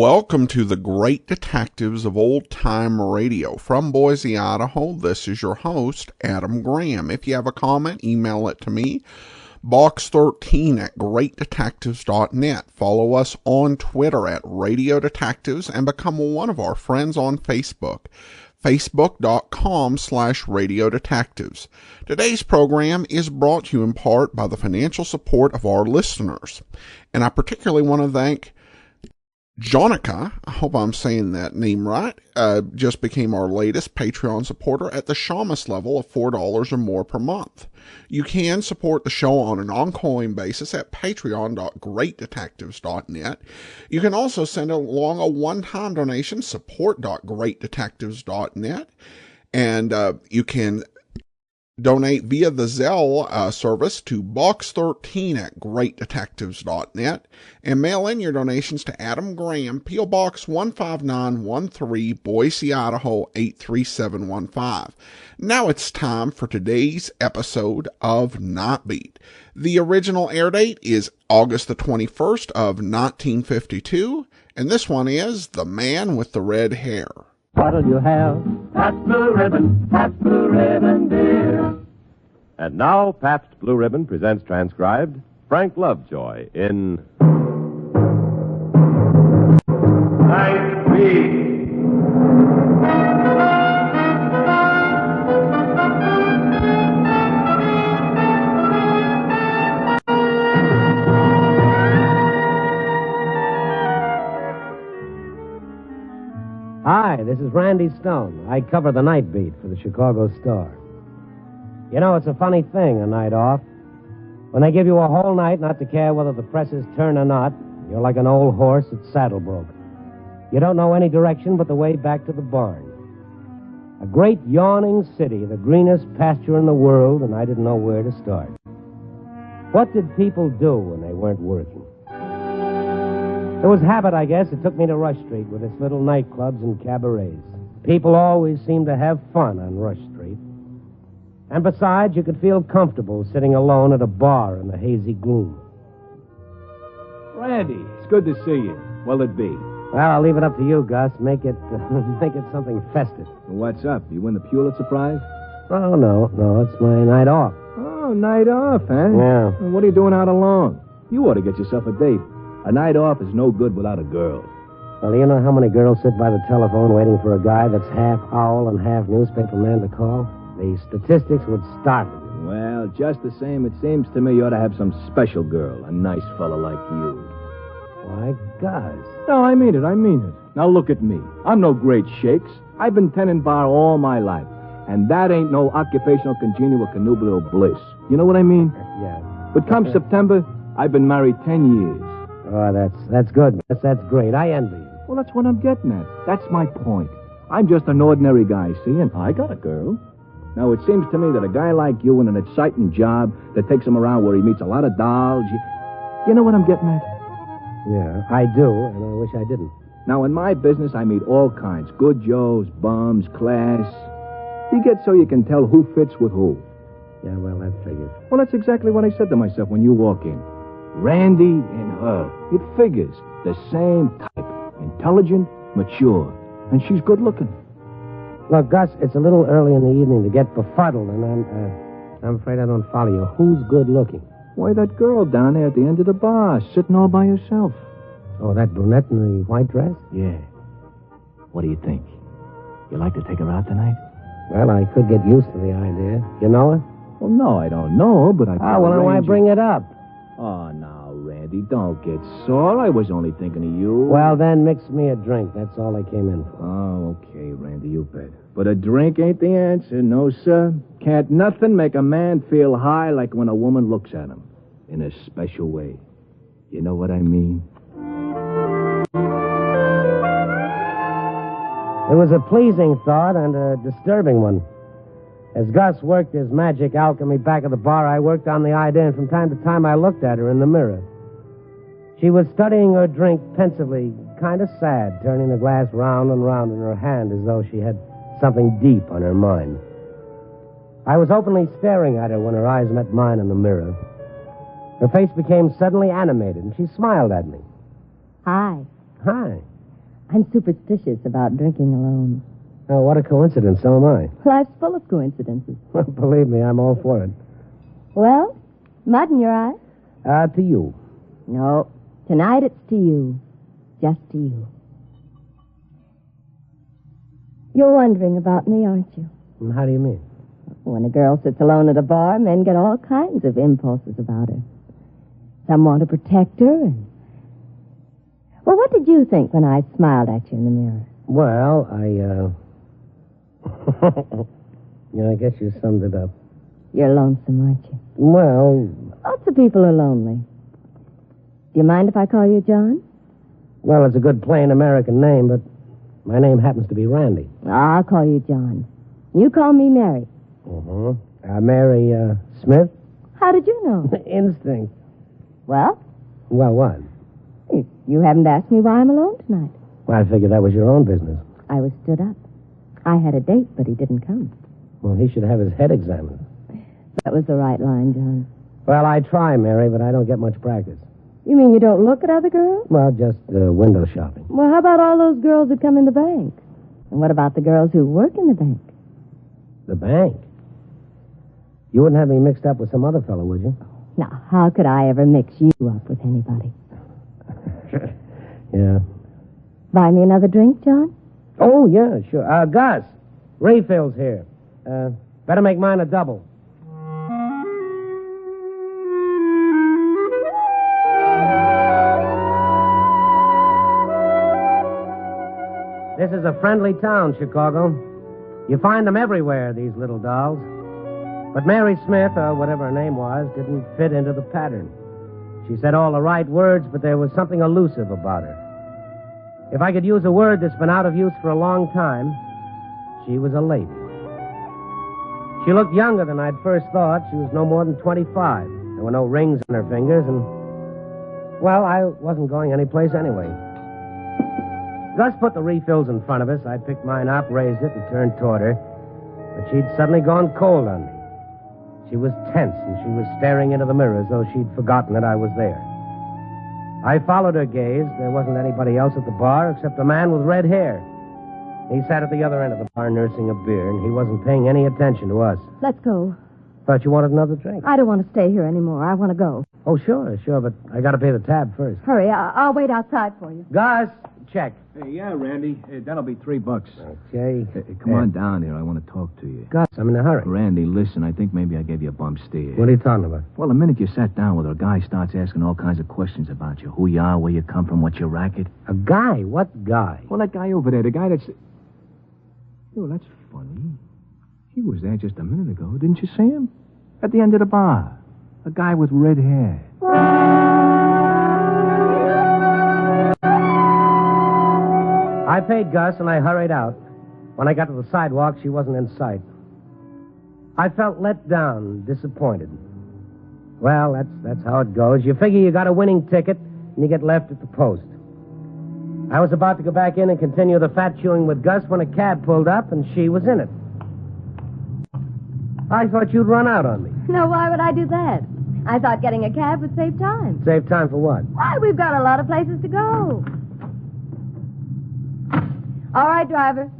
Welcome to the Great Detectives of Old Time Radio. From Boise, Idaho, this is your host, Adam Graham. If you have a comment, email it to me, box13@greatdetectives.net. Follow us on Twitter at Radio Detectives and become one of our friends on Facebook, facebook.com/Radio Detectives. Today's program is brought to you in part by the financial support of our listeners. And I particularly want to thank Jonica, I hope I'm saying that name right, just became our latest Patreon supporter at the Shamus level of $4 or more per month. You can support the show on an ongoing basis at patreon.greatdetectives.net. You can also send along a one-time donation, support.greatdetectives.net, and you can donate via the Zelle service to box13@greatdetectives.net and mail in your donations to Adam Graham, P.O. Box 15913, Boise, Idaho 83715. Now it's time for today's episode of Nightbeat. The original air date is August the 21st of 1952, and this one is The Man with the Red Hair. What'll you have? Pabst Blue Ribbon, dear. And now, Pabst Blue Ribbon presents transcribed Frank Lovejoy in Nightbeat. Hi, this is Randy Stone. I cover the night beat for the Chicago Star. You know, it's a funny thing, a night off. When they give you a whole night not to care whether the presses turn or not, you're like an old horse that's saddle broke. You don't know any direction but the way back to the barn. A great yawning city, the greenest pasture in the world, and I didn't know where to start. What did people do when they weren't working? It was habit, I guess. It took me to Rush Street with its little nightclubs and cabarets. People always seemed to have fun on Rush Street. And besides, you could feel comfortable sitting alone at a bar in the hazy gloom. Randy, it's good to see you. What'll it be? Well, I'll leave it up to you, Gus. Make it something festive. What's up? You win the Pulitzer Prize? Oh, no, it's my night off. Oh, night off, huh? Yeah. Well, what are you doing out alone? You ought to get yourself a date. A night off is no good without a girl. Well, you know how many girls sit by the telephone waiting for a guy that's half owl and half newspaper man to call? The statistics would startle you. Well, just the same, it seems to me you ought to have some special girl, a nice fella like you. Why, Gus. No, I mean it. Now look at me. I'm no great shakes. I've been tending bar all my life. And that ain't no occupational congenial connubial bliss. You know what I mean? Yeah. But come September, I've been married 10 years. Oh, that's good. That's great. I envy you. Well, that's what I'm getting at. That's my point. I'm just an ordinary guy, see, and I got a girl. Now, it seems to me that a guy like you in an exciting job that takes him around where he meets a lot of dolls, you know what I'm getting at? Yeah, I do, and I wish I didn't. Now, in my business, I meet all kinds. Good Joes, bums, class. You get so you can tell who fits with who. Yeah, well, that figures. Well, that's exactly what I said to myself when you walk in. Randy and her. It figures. The same type. Intelligent, mature. And she's good looking. Look, Gus, it's a little early in the evening to get befuddled, and I'm afraid I don't follow you. Who's good looking? Why, that girl down there at the end of the bar, sitting all by herself. Oh, that brunette in the white dress? Yeah. What do you think? You like to take her out tonight? Well, I could get used to the idea. You know her? Well, no, I don't know her, but I... Oh, well, then why bring it up? Oh, now, Randy, don't get sore. I was only thinking of you. Well, then mix me a drink. That's all I came in for. Oh, okay, Randy, you bet. But a drink ain't the answer, no, sir. Can't nothing make a man feel high like when a woman looks at him. In a special way. You know what I mean? It was a pleasing thought and a disturbing one. As Gus worked his magic alchemy back at the bar, I worked on the idea, and from time to time I looked at her in the mirror. She was studying her drink pensively, kind of sad, turning the glass round and round in her hand as though she had something deep on her mind. I was openly staring at her when her eyes met mine in the mirror. Her face became suddenly animated, and she smiled at me. Hi. Hi. I'm superstitious about drinking alone. Oh, what a coincidence. So am I. Life's full of coincidences. Believe me, I'm all for it. Well, mud in your eye? To you. No. Tonight it's to you. Just to you. You're wondering about me, aren't you? And how do you mean? When a girl sits alone at a bar, men get all kinds of impulses about her. Some want to protect her and... Well, what did you think when I smiled at you in the mirror? Well, I guess you summed it up. You're lonesome, aren't you? Well, Lots of people are lonely. Do you mind if I call you John? well, it's a good plain American name, but my name happens to be Randy. I'll call you John. You call me Mary. Mary, Smith? How did you know? Instinct. Well, Well, what? you haven't asked me why I'm alone tonight. Well, I figured that was your own business. I was stood up. I had a date, but he didn't come. Well, he should have his head examined. That was the right line, John. Well, I try, Mary, but I don't get much practice. You mean you don't look at other girls? Well, just window shopping. Well, how about all those girls that come in the bank? And what about the girls who work in the bank? The bank? You wouldn't have me mixed up with some other fellow, would you? Now, how could I ever mix you up with anybody? Yeah. Buy me another drink, John? Oh, yeah, sure. Gus, refills here. Better make mine a double. This is a friendly town, Chicago. You find them everywhere, these little dolls. But Mary Smith, or whatever her name was, didn't fit into the pattern. She said all the right words, but there was something elusive about her. If I could use a word that's been out of use for a long time, she was a lady. She looked younger than I'd first thought. She was no more than 25. There were no rings on her fingers, and, well, I wasn't going anyplace anyway. Gus put the refills in front of us. I picked mine up, raised it, and turned toward her. But she'd suddenly gone cold on me. She was tense, and she was staring into the mirror as though she'd forgotten that I was there. I followed her gaze. There wasn't anybody else at the bar except a man with red hair. He sat at the other end of the bar nursing a beer, and he wasn't paying any attention to us. Let's go. Thought you wanted another drink. I don't want to stay here anymore. I want to go. Oh, sure, but I got to pay the tab first. Hurry. I'll wait outside for you. Gus, check. Hey, yeah, Randy. That'll be $3. Okay. Come on down here. I want to talk to you. Gus, I'm in a hurry. Randy, listen, I think maybe I gave you a bump steer. What are you talking about? Well, the minute you sat down with her, a guy starts asking all kinds of questions about you. Who you are, where you come from, what's your racket. A guy? What guy? Well, that guy over there, the guy that's... Oh, that's funny. He was there just a minute ago. Didn't you see him? At the end of the bar. A guy with red hair. I paid Gus, and I hurried out. When I got to the sidewalk, she wasn't in sight. I felt let down, disappointed. Well, that's how it goes. You figure you got a winning ticket, and you get left at the post. I was about to go back in and continue the fat chewing with Gus when a cab pulled up, and she was in it. I thought you'd run out on me. No, why would I do that? I thought getting a cab would save time. Save time for what? Why, we've got a lot of places to go. All right, driver.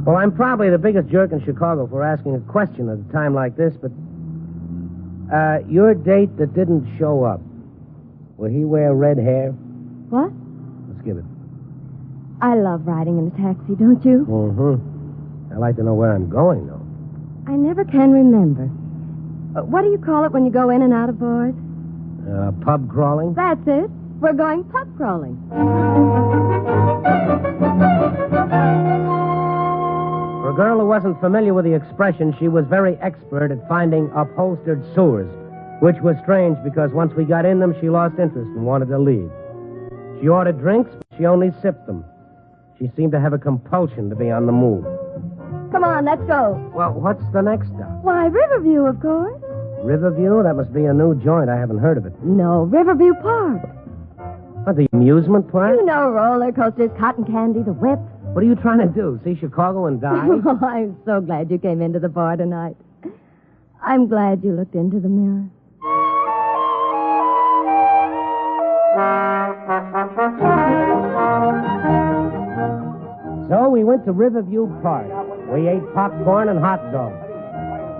Well, I'm probably the biggest jerk in Chicago for asking a question at a time like this, but... your date that didn't show up, will he wear red hair? What? Let's give it. I love riding in a taxi, don't you? Mm-hmm. I'd like to know where I'm going, though. I never can remember. What do you call it when you go in and out of bars? Pub crawling? That's it. We're going pub crawling. For a girl who wasn't familiar with the expression, she was very expert at finding upholstered sewers, which was strange because once we got in them, she lost interest and wanted to leave. She ordered drinks, but she only sipped them. She seemed to have a compulsion to be on the move. Come on, let's go. Well, what's the next stop? Why, Riverview, of course. Riverview? That must be a new joint. I haven't heard of it. No, Riverview Park. What, the amusement park? You know, roller coasters, cotton candy, the whip. What are you trying to do? See Chicago and die? Oh, I'm so glad you came into the bar tonight. I'm glad you looked into the mirror. So we went to Riverview Park. We ate popcorn and hot dogs.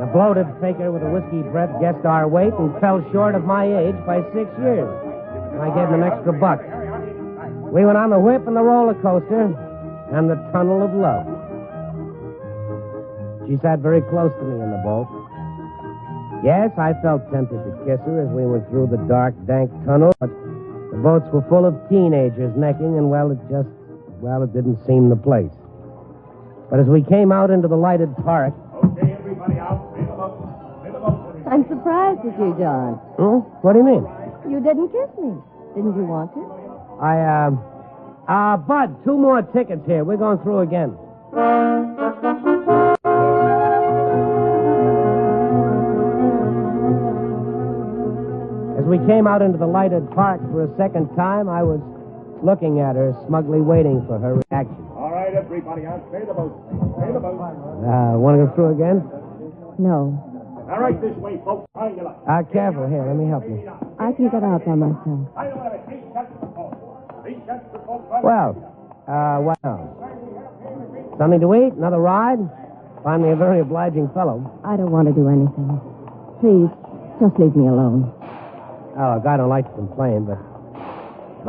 The bloated faker with a whiskey breath guessed our weight and fell short of my age by 6 years. And I gave him an extra buck. We went on the whip and the roller coaster and the tunnel of love. She sat very close to me in the boat. Yes, I felt tempted to kiss her as we went through the dark, dank tunnel, but the boats were full of teenagers necking, and, it didn't seem the place. But as we came out into the lighted park... Okay, everybody out. Fill them up. I'm surprised at you, John. What do you mean? You didn't kiss me. Didn't you want to? Bud, 2 more tickets here. We're going through again. As we came out into the lighted park for a second time, I was looking at her, smugly waiting for her reaction. All right, everybody out. Stay the boat. Stay the boat. Want to go through again? No. All right, this way, folks. Find your luck. Careful. Here, let me help you. I can get out by myself. I don't have it. 3 shots for folks. 3 shots for folks. Well, what else? Something to eat? Another ride? Find me a very obliging fellow. I don't want to do anything. Please, just leave me alone. Oh, look, I don't like to complain, but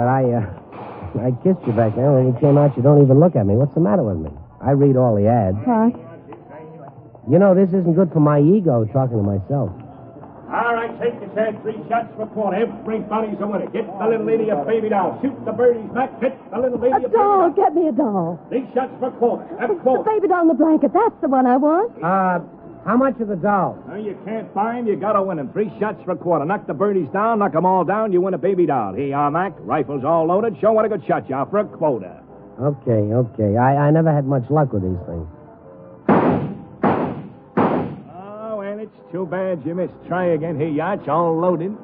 I kissed you back there. When you came out, you don't even look at me. What's the matter with me? I read all the ads. What? You know, this isn't good for my ego, talking to myself. All right, take your chance. 3 shots for quarter. Everybody's a winner. Get the little lady a baby doll. Shoot the birdies back. Get the little lady A doll. Get me a doll. 3 shots for quarter. That's The quarter. baby doll in the blanket. That's the one I want. How much are the dolls? No, you can't find. You gotta win them. 3 shots for a quarter. Knock the birdies down. Knock them all down. You win a baby doll. Here you are, Mac. Rifles all loaded. Show what a good shot you are for a quota. Okay. I never had much luck with these things. Oh, and it's too bad you missed. Try again. Here you are. It's all loaded.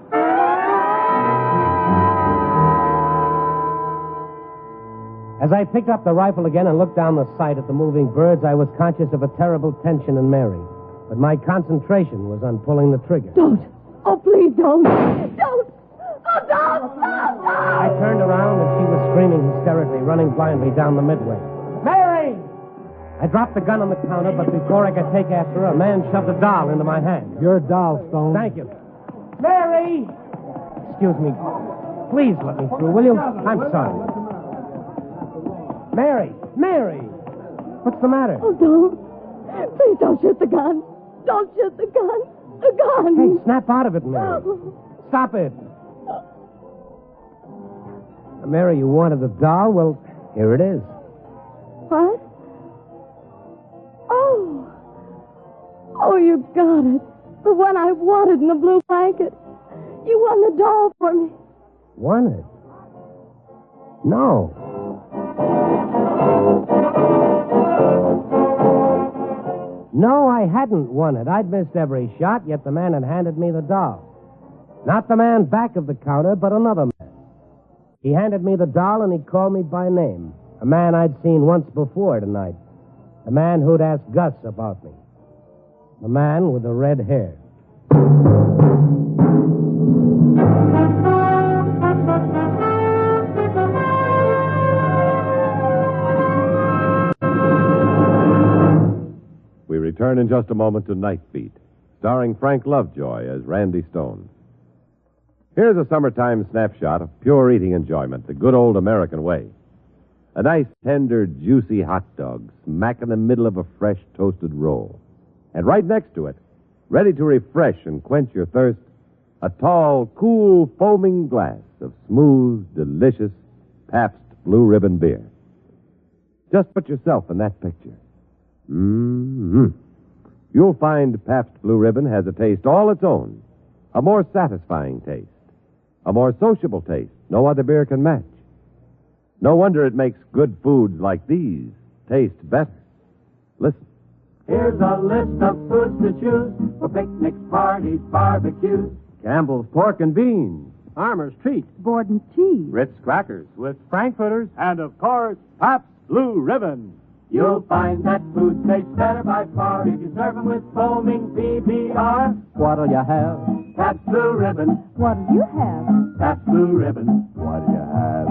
As I picked up the rifle again and looked down the sight at the moving birds, I was conscious of a terrible tension in Mary. But my concentration was on pulling the trigger. Don't. Oh, please don't. Don't. Oh, don't. I turned around and she was screaming hysterically, running blindly down the midway. Mary! I dropped the gun on the counter, but before I could take after her, a man shoved a doll into my hand. Your doll, Stone. Thank you. Mary! Excuse me. Please let me through, will you? I'm sorry. Mary! What's the matter? Oh, don't. Please don't shoot the gun. Don't shoot the gun. The gun. Hey, snap out of it, Mary. Stop it. Mary, you wanted the doll? Well, here it is. What? Oh, you got it. The one I wanted in the blue blanket. You won the doll for me. Won it? No. No, I hadn't won it. I'd missed every shot, yet the man had handed me the doll. Not the man back of the counter, but another man. He handed me the doll and he called me by name. A man I'd seen once before tonight. The man who'd asked Gus about me. The man with the red hair. We return in just a moment to Night Beat, starring Frank Lovejoy as Randy Stone. Here's a summertime snapshot of pure eating enjoyment, the good old American way. A nice, tender, juicy hot dog smack in the middle of a fresh toasted roll. And right next to it, ready to refresh and quench your thirst, a tall, cool, foaming glass of smooth, delicious Pabst Blue Ribbon beer. Just put yourself in that picture. Mm-hmm. You'll find Pabst Blue Ribbon has a taste all its own, a more satisfying taste, a more sociable taste no other beer can match. No wonder it makes good foods like these taste better. Listen. Here's a list of foods to choose for picnics, parties, barbecues. Campbell's Pork and Beans, Armour's Treat. Borden cheese. Ritz Crackers with Frankfurters. And, of course, Pabst Blue Ribbon. You'll find that food tastes better by far if you serve them with foaming PBR. What'll you have? Pabst Blue Ribbon. What'll you have? Pabst Blue Ribbon. What do you have?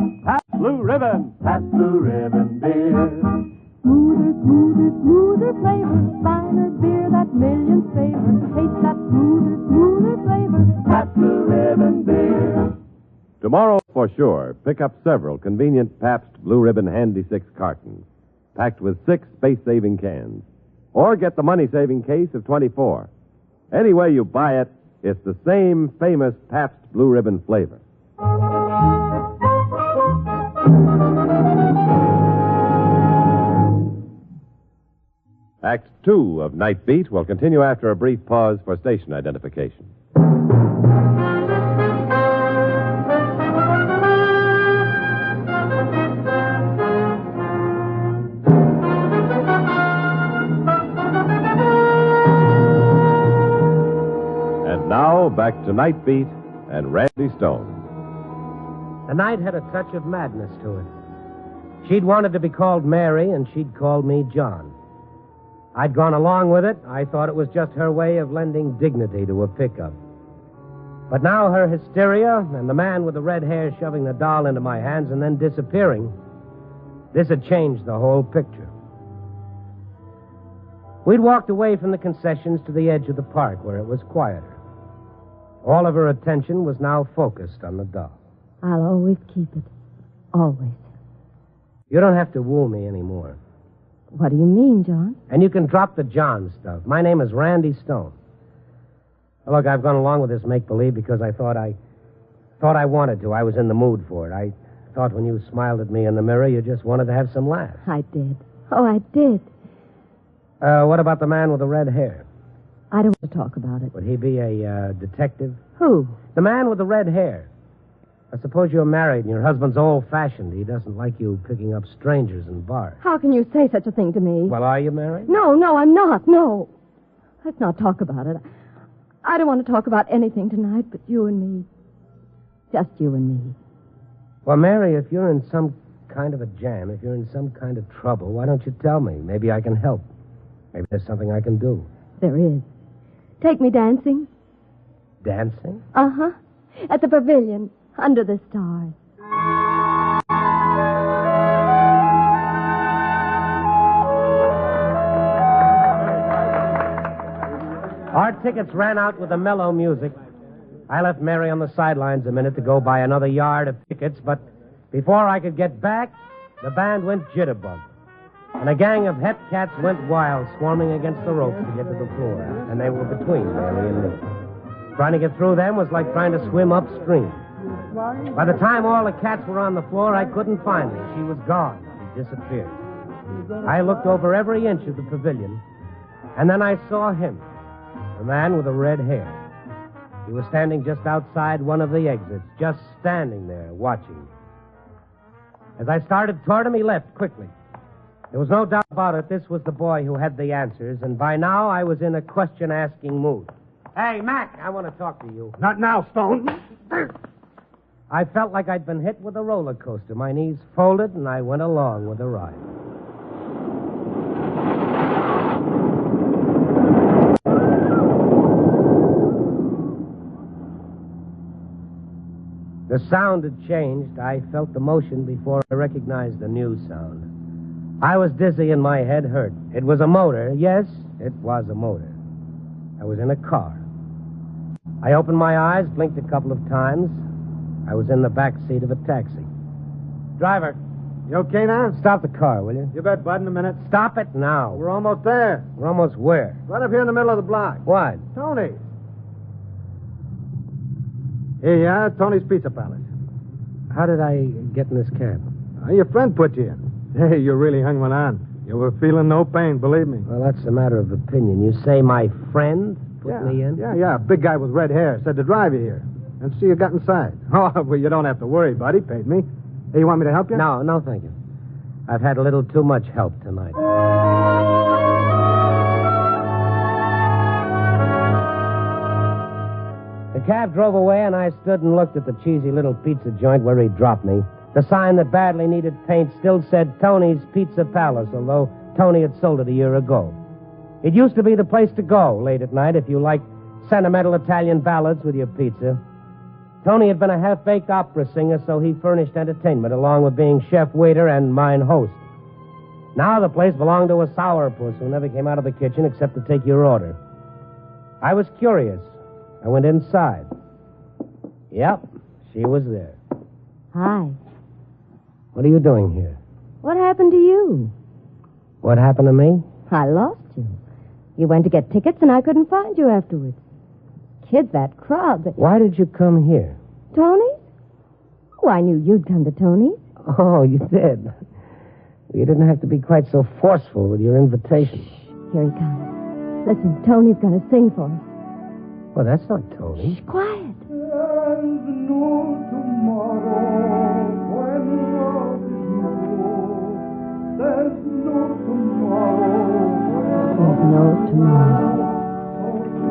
Blue Ribbon. Pabst Blue Ribbon beer. Smoother, smoother, smoother flavor. Finer beer that millions favor. Taste that smoother, smoother flavor. Pabst Blue Ribbon beer. Tomorrow, for sure, pick up several convenient Pabst Blue Ribbon Handy 6 cartons, packed with 6 space-saving cans. Or get the money-saving case of 24. Any way you buy it, it's the same famous Pabst Blue Ribbon flavor. Act 2 of Night Beat will continue after a brief pause for station identification. And now, back to Night Beat and Randy Stone. The night had a touch of madness to it. She'd wanted to be called Mary, and she'd called me John. I'd gone along with it. I thought it was just her way of lending dignity to a pickup. But now her hysteria and the man with the red hair shoving the doll into my hands and then disappearing, this had changed the whole picture. We'd walked away from the concessions to the edge of the park where it was quieter. All of her attention was now focused on the doll. I'll always keep it. Always. You don't have to woo me anymore. What do you mean, John? And you can drop the John stuff. My name is Randy Stone. Look, I've gone along with this make-believe because I thought I wanted to. I was in the mood for it. I thought when you smiled at me in the mirror, you just wanted to have some laughs. I did. Oh, I did. What about the man with the red hair? I don't want to talk about it. Would he be a detective? Who? The man with the red hair. I suppose you're married and your husband's old-fashioned. He doesn't like you picking up strangers in bars. How can you say such a thing to me? Well, are you married? No, I'm not. No. Let's not talk about it. I don't want to talk about anything tonight but you and me. Just you and me. Well, Mary, if you're in some kind of a jam, if you're in some kind of trouble, why don't you tell me? Maybe I can help. Maybe there's something I can do. There is. Take me dancing. Dancing? Uh-huh. At the pavilion, under the stars. Our tickets ran out with the mellow music. I left Mary on the sidelines a minute to go buy another yard of tickets, but before I could get back, the band went jitterbug. And a gang of het cats went wild, swarming against the ropes to get to the floor. And they were between Mary and me. Trying to get through them was like trying to swim upstream. By the time all the cats were on the floor, I couldn't find her. She was gone. She disappeared. I looked over every inch of the pavilion, and then I saw him, the man with the red hair. He was standing just outside one of the exits, just standing there, watching. As I started toward him, he left quickly. There was no doubt about it. This was the boy who had the answers, and by now I was in a question-asking mood. Hey, Mac, I want to talk to you. Not now, Stone. I felt like I'd been hit with a roller coaster. My knees folded, and I went along with the ride. The sound had changed. I felt the motion before I recognized the new sound. I was dizzy and my head hurt. It was a motor. Yes, it was a motor. I was in a car. I opened my eyes, blinked a couple of times. I was in the back seat of a taxi. Driver. You okay now? Stop the car, will you? You bet, bud, in a minute. Stop it now. We're almost there. We're almost where? Right up here in the middle of the block. What? Tony's. Here you are, Tony's Pizza Palace. How did I get in this cab? Your friend put you in. Hey, you really hung one on. You were feeling no pain, believe me. Well, that's a matter of opinion. You say my friend put me in? Yeah. Big guy with red hair. Said to drive you here. And see you got inside. Oh, well, you don't have to worry, buddy. Paid me. Hey, you want me to help you? No, thank you. I've had a little too much help tonight. The cab drove away, and I stood and looked at the cheesy little pizza joint where he dropped me. The sign that badly needed paint still said Tony's Pizza Palace, although Tony had sold it a year ago. It used to be the place to go late at night if you liked sentimental Italian ballads with your pizza. Tony had been a half-baked opera singer, so he furnished entertainment, along with being chef, waiter, and mine host. Now the place belonged to a sourpuss who never came out of the kitchen except to take your order. I was curious. I went inside. Yep, she was there. Hi. What are you doing here? What happened to you? What happened to me? I lost you. You went to get tickets, and I couldn't find you afterwards. Kids, that crowd. Why did you come here? Tony's? Oh, I knew you'd come to Tony's. Oh, you did. You didn't have to be quite so forceful with your invitation. Here he comes. Listen, Tony's going to sing for us. Well, that's not Tony. Shh, quiet. There's no tomorrow when love is new. There's no tomorrow. There's no tomorrow.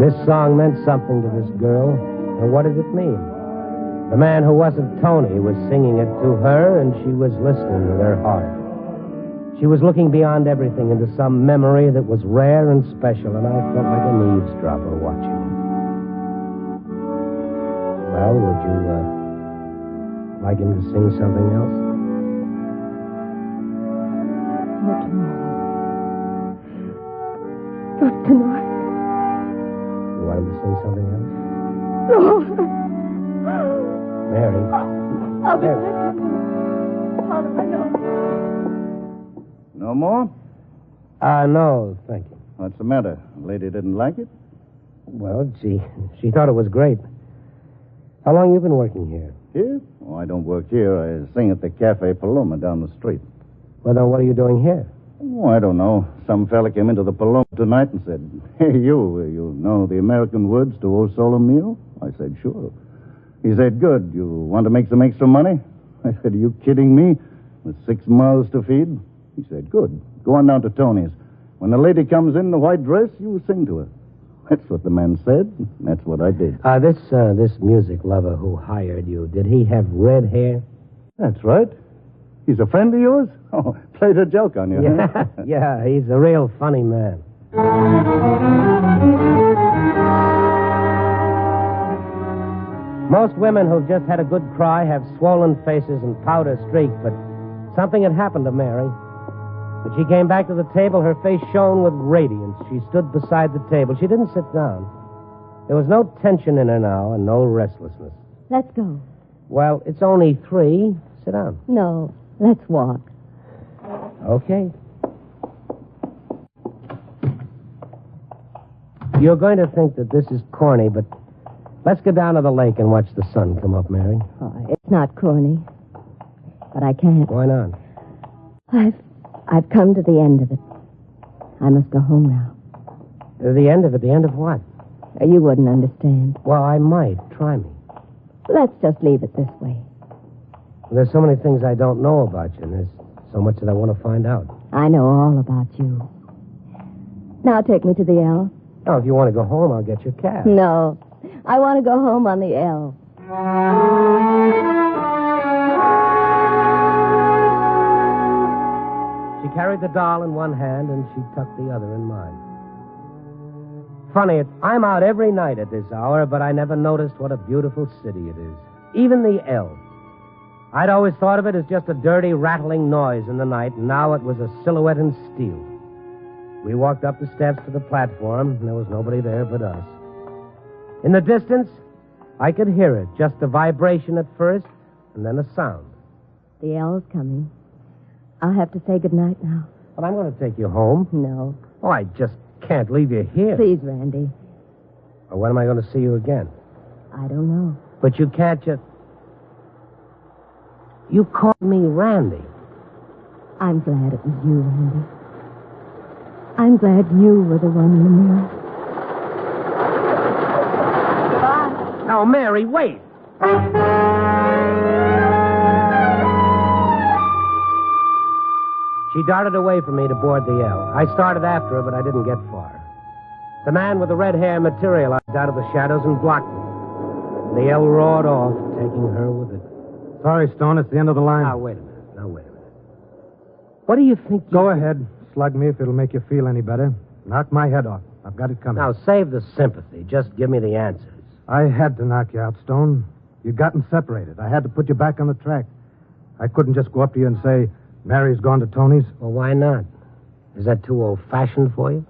This song meant something to this girl. And what did it mean? The man who wasn't Tony was singing it to her, and she was listening with her heart. She was looking beyond everything into some memory that was rare and special, and I felt like an eavesdropper watching her. Well, would you, like him to sing something else? Not tomorrow. Not tonight. You want him to sing something else? No. Mary. I'll be Mary. back. How do I know? No more? No, thank you. What's the matter? The lady didn't like it? Well, she thought it was great. How long you been working here? Here? Oh, I don't work here. I sing at the Cafe Paloma down the street. Well, then what are you doing here? Oh, I don't know. Some fella came into the Paloma tonight and said, "Hey, you know the American words to O Solo Mio?" I said, "Sure." He said, "Good. You want to make some extra money?" I said, "Are you kidding me? With 6 mouths to feed?" He said, "Good. Go on down to Tony's. When the lady comes in the white dress, you sing to her." That's what the man said. That's what I did. This music lover who hired you, did he have red hair? That's right. He's a friend of yours? Oh, played a joke on you. Yeah, Huh? yeah, he's a real funny man. Most women who've just had a good cry have swollen faces and powder streaks, but something had happened to Mary. When she came back to the table, her face shone with radiance. She stood beside the table. She didn't sit down. There was no tension in her now and no restlessness. Let's go. Well, it's only 3. Sit down. No, let's walk. Okay. You're going to think that this is corny, but let's go down to the lake and watch the sun come up, Mary. Oh, it's not corny, but I can't. Why not? I've come to the end of it. I must go home now. The end of it? The end of what? You wouldn't understand. Well, I might. Try me. Let's just leave it this way. There's so many things I don't know about you, and there's so much that I want to find out. I know all about you. Now take me to the L. Oh, if you want to go home, I'll get your cab. No, I want to go home on the L. She carried the doll in one hand, and she tucked the other in mine. Funny, I'm out every night at this hour, but I never noticed what a beautiful city it is. Even the L. I'd always thought of it as just a dirty, rattling noise in the night, and now it was a silhouette in steel. We walked up the steps to the platform, and there was nobody there but us. In the distance, I could hear it, just a vibration at first, and then a sound. The L's coming. I'll have to say goodnight now. But I'm going to take you home. No. Oh, I just can't leave you here. Please, Randy. Or when am I going to see you again? I don't know. But you can't just... You called me Randy. I'm glad it was you, Randy. I'm glad you were the one in the mirror. Goodbye. Now, Mary, wait. She darted away from me to board the L. I started after her, but I didn't get far. The man with the red hair materialized out of the shadows and blocked me. The L roared off, taking her with it. Sorry, Stone, it's the end of the line. Now, wait a minute. What do you think Go ahead. Slug me if it'll make you feel any better. Knock my head off. I've got it coming. Now, save the sympathy. Just give me the answers. I had to knock you out, Stone. You'd gotten separated. I had to put you back on the track. I couldn't just go up to you and say, Mary's gone to Tony's. Well, why not? Is that too old-fashioned for you?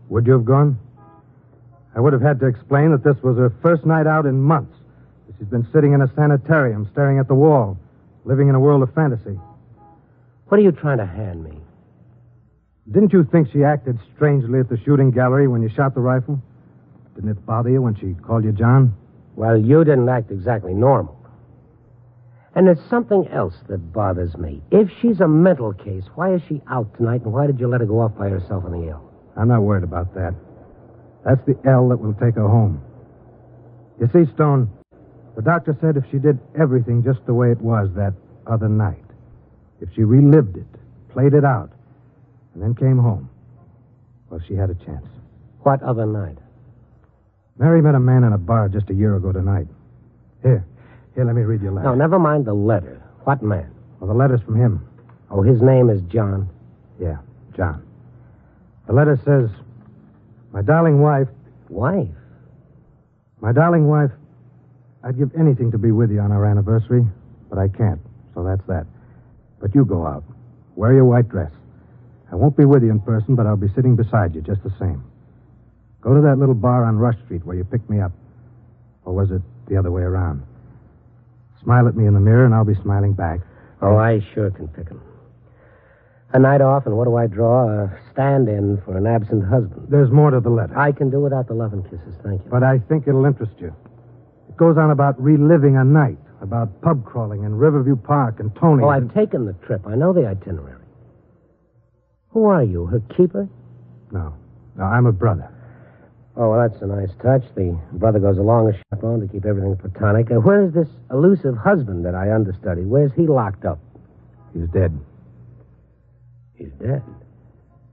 Would you have gone? I would have had to explain that this was her first night out in months. That she's been sitting in a sanitarium, staring at the wall, living in a world of fantasy. What are you trying to hand me? Didn't you think she acted strangely at the shooting gallery when you shot the rifle? Didn't it bother you when she called you John? Well, you didn't act exactly normal. And there's something else that bothers me. If she's a mental case, why is she out tonight, and why did you let her go off by herself on the L? I'm not worried about that. That's the L that will take her home. You see, Stone, the doctor said if she did everything just the way it was that other night, if she relived it, played it out, and then came home, well, she had a chance. What other night? Mary met a man in a bar just a year ago tonight. Here, let me read your letter. No, never mind the letter. What man? Well, the letter's from him. Oh, his name is John? Yeah, John. The letter says, My darling wife... Wife? My darling wife, I'd give anything to be with you on our anniversary, but I can't, so that's that. But you go out. Wear your white dress. I won't be with you in person, but I'll be sitting beside you just the same. Go to that little bar on Rush Street where you picked me up. Or was it the other way around? Smile at me in the mirror, and I'll be smiling back. Oh, I sure can pick him. A night off, and what do I draw? A stand-in for an absent husband. There's more to the letter. I can do without the love and kisses, thank you. But I think it'll interest you. It goes on about reliving a night, about pub crawling in Riverview Park and Tony. Oh, I've taken the trip. I know the itinerary. Who are you, her keeper? No, I'm a brother. Oh, well, that's a nice touch. The brother goes along as chaperone to keep everything platonic. Where's this elusive husband that I understudy? Where's he locked up? He's dead. He's dead?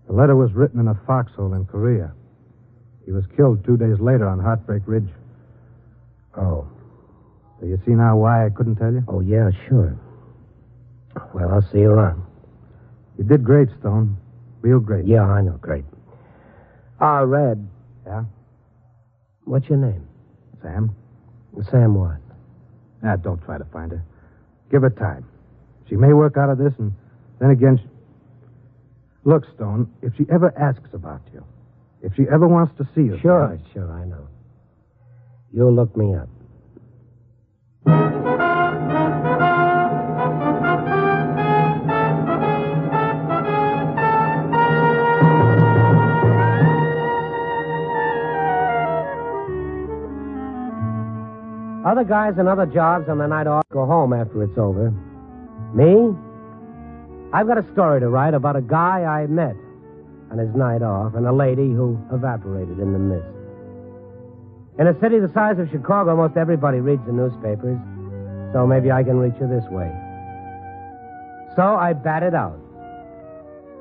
The letter was written in a foxhole in Korea. He was killed 2 days later on Heartbreak Ridge. Oh. Do you see now why I couldn't tell you? Oh, yeah, sure. Well, I'll see you around. You did great, Stone. Real great. Yeah, I know, great. Red. Yeah? What's your name? Sam? Sam what? Don't try to find her. Give her time. She may work out of this, and then again... Look, Stone, if she ever asks about you, if she ever wants to see you... Sure, I know. You'll look me up. Other guys and other jobs on the night off go home after it's over. Me? I've got a story to write about a guy I met on his night off and a lady who evaporated in the mist. In a city the size of Chicago, most everybody reads the newspapers, so maybe I can reach you this way. So I bat it out.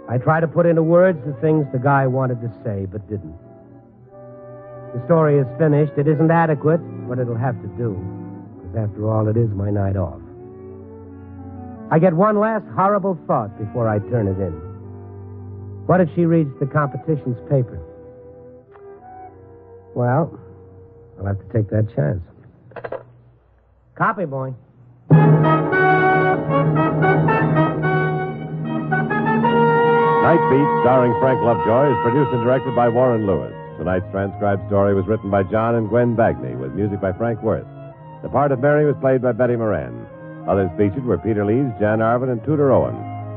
I try to put into words the things the guy wanted to say but didn't. The story is finished. It isn't adequate, but it'll have to do, because after all, it is my night off. I get one last horrible thought before I turn it in. What if she reads the competition's paper? Well, I'll have to take that chance. Copy, boy. Night Beat, starring Frank Lovejoy, is produced and directed by Warren Lewis. Tonight's transcribed story was written by John and Gwen Bagney, with music by Frank Worth. The part of Mary was played by Betty Moran. Others featured were Peter Leeds, Jan Arvin, and Tudor Owen.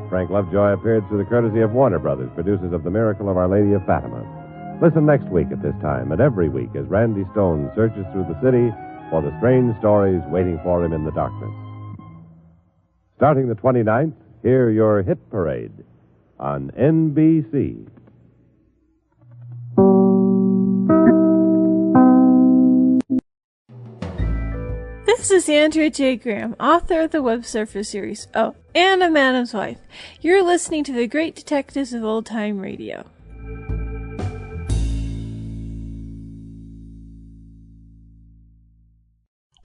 Frank Lovejoy appeared through the courtesy of Warner Brothers, producers of The Miracle of Our Lady of Fatima. Listen next week at this time and every week as Randy Stone searches through the city for the strange stories waiting for him in the darkness. Starting the 29th, hear your hit parade on NBC. This is Andrea J. Graham, author of the Web Surfer series, Oh, and a Madam's Wife. You're listening to the Great Detectives of Old Time Radio.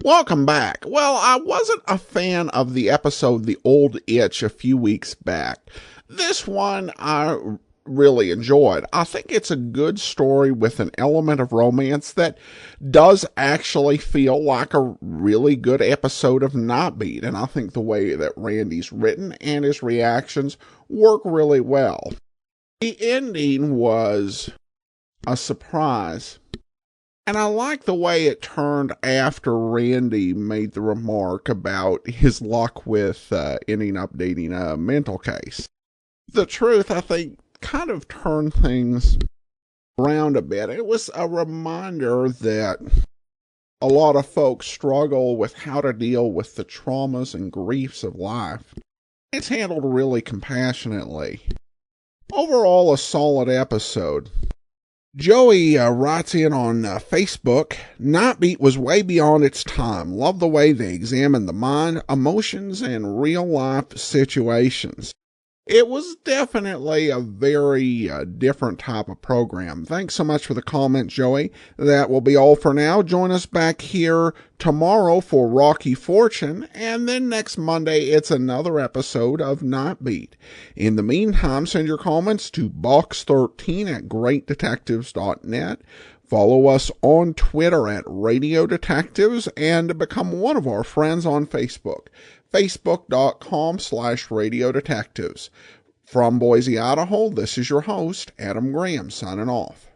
Welcome back. Well, I wasn't a fan of the episode The Old Itch a few weeks back. This one I really enjoyed. I think it's a good story with an element of romance that does actually feel like a really good episode of Nightbeat, and I think the way that Randy's written and his reactions work really well. The ending was a surprise, and I like the way it turned after Randy made the remark about his luck with ending up dating a mental case. The truth, I think, kind of turned things around a bit. It was a reminder that a lot of folks struggle with how to deal with the traumas and griefs of life. It's handled really compassionately. Overall, a solid episode. Joey writes in on Facebook, Nightbeat was way beyond its time. Love the way they examined the mind, emotions, and real-life situations. It was definitely a very different type of program. Thanks so much for the comment, Joey. That will be all for now. Join us back here tomorrow for Rocky Fortune, and then next Monday it's another episode of Nightbeat. In the meantime, send your comments to box13@greatdetectives.net. Follow us on Twitter at Radio Detectives, and become one of our friends on Facebook. Facebook.com/Radio Detectives. From Boise, Idaho, this is your host, Adam Graham, signing off.